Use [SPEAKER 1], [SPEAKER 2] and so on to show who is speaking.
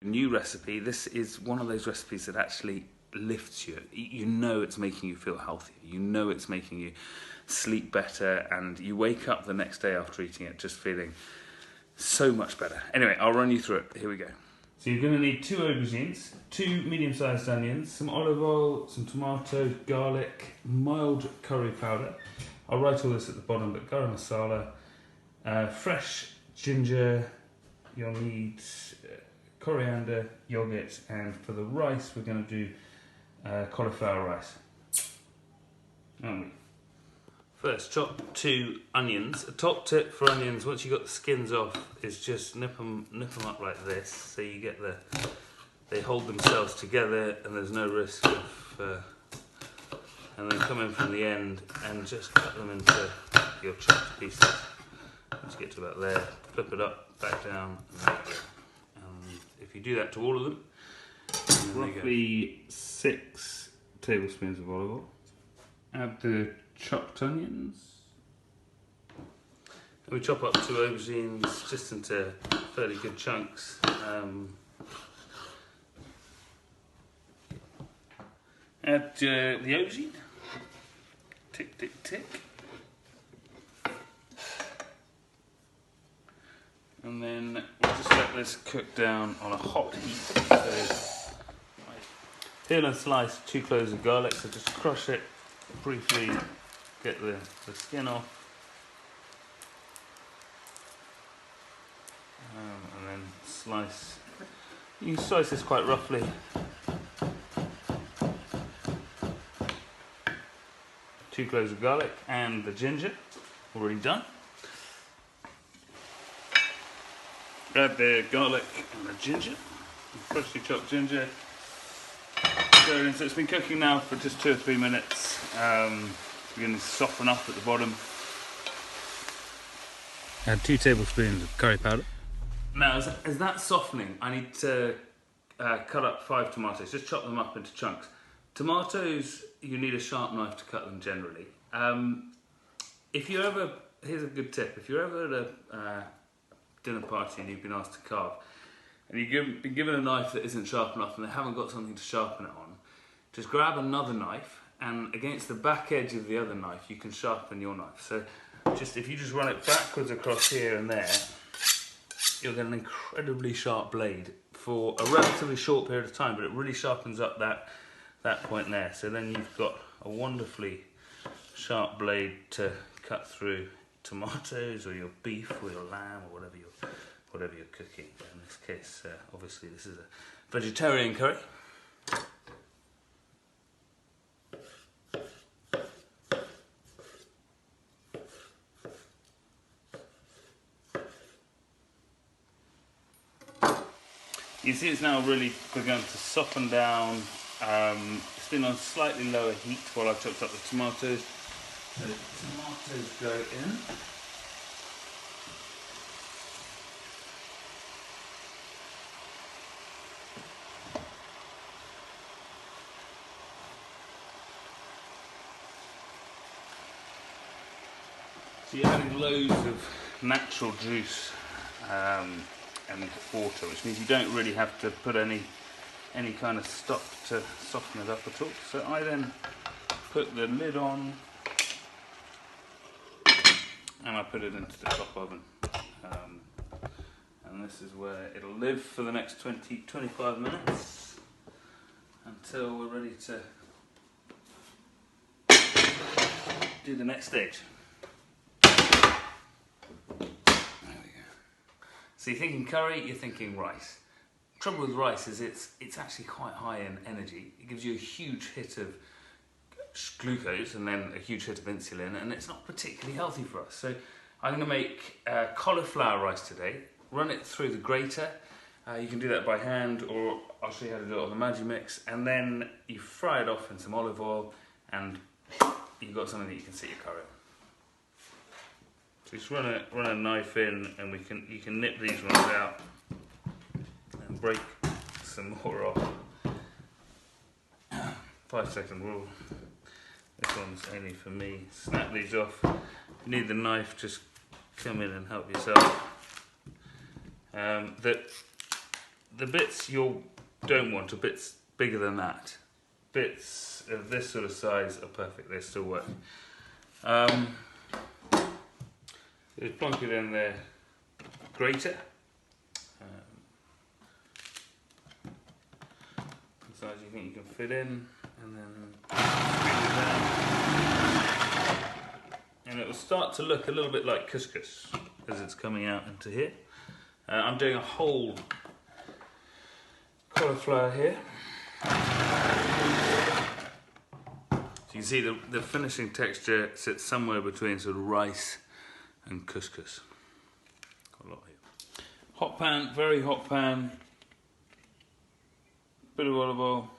[SPEAKER 1] New recipe. This is one of those recipes that actually lifts you. You know it's making you feel healthier. You know it's making you sleep better, and you wake up the next day after eating it just feeling so much better. Anyway, I'll run you through it. Here we go. So you're going to need 2 aubergines, 2 medium-sized onions, some olive oil, some tomatoes, garlic, mild curry powder. I'll write all this at the bottom, but garam masala, fresh ginger. You'll need coriander, yogurt, and for the rice we're going to do cauliflower rice. First, chop 2 onions. A top tip for onions, once you've got the skins off, is just nip them up like this, so you get they hold themselves together and there's no risk of, and then come in from the end and just cut them into your chopped pieces. Once you get to about there, flip it up, back down, and there you go. If you do that to all of them, roughly 6 tablespoons of olive oil. Add the chopped onions. And we chop up 2 aubergines just into fairly good chunks. Add the aubergine. Tick, tick, tick. And then we'll just let this cook down on a hot heat. So, peel and slice 2 cloves of garlic, so just crush it briefly, get the skin off. And then slice. You can slice this quite roughly. 2 cloves of garlic and the ginger, already done. Add the garlic and the ginger, freshly chopped ginger. So it's been cooking now for just 2 or 3 minutes. We're going to soften up at the bottom. Add 2 tablespoons of curry powder. Now, as that's softening, I need to cut up 5 tomatoes. Just chop them up into chunks. Tomatoes, you need a sharp knife to cut them generally. Here's a good tip. If you're ever at a dinner party and you've been asked to carve, and you've been given a knife that isn't sharp enough and they haven't got something to sharpen it on, just grab another knife, and against the back edge of the other knife you can sharpen your knife. So if you just run it backwards across here and there, you'll get an incredibly sharp blade for a relatively short period of time, but it really sharpens up that point there. So then you've got a wonderfully sharp blade to cut through tomatoes or your beef or your lamb or whatever you're cooking. In this case, obviously this is a vegetarian curry. You see it's now really begun to soften down. It's been on slightly lower heat while I've chopped up the tomatoes. So the tomatoes go in. So you're adding loads of natural juice and water, which means you don't really have to put any kind of stock to soften it up at all. So I then put the lid on and I put it into the top oven. And this is where it'll live for the next 20-25 minutes until we're ready to do the next stage. So you're thinking curry, you're thinking rice. Trouble with rice is it's actually quite high in energy. It gives you a huge hit of glucose and then a huge hit of insulin, and it's not particularly healthy for us. So I'm going to make cauliflower rice today. Run it through the grater. You can do that by hand, or I'll show you how to do it on the Magimix. And then you fry it off in some olive oil, and you've got something that you can sit your curry on. So just run a knife in, and you can nip these ones out and break some more off. 5-second rule. This one's only for me. Snap these off. If you need the knife, just come in and help yourself. the bits you don't want are bits bigger than that. Bits of this sort of size are perfect, they still work. Just plonk it in the grater. The size you think you can fit in, and then squeeze it down. And it will start to look a little bit like couscous as it's coming out into here. I'm doing a whole cauliflower here. So you can see the finishing texture sits somewhere between sort of rice and couscous. Got a lot here. Hot pan, very hot pan. Bit of olive oil.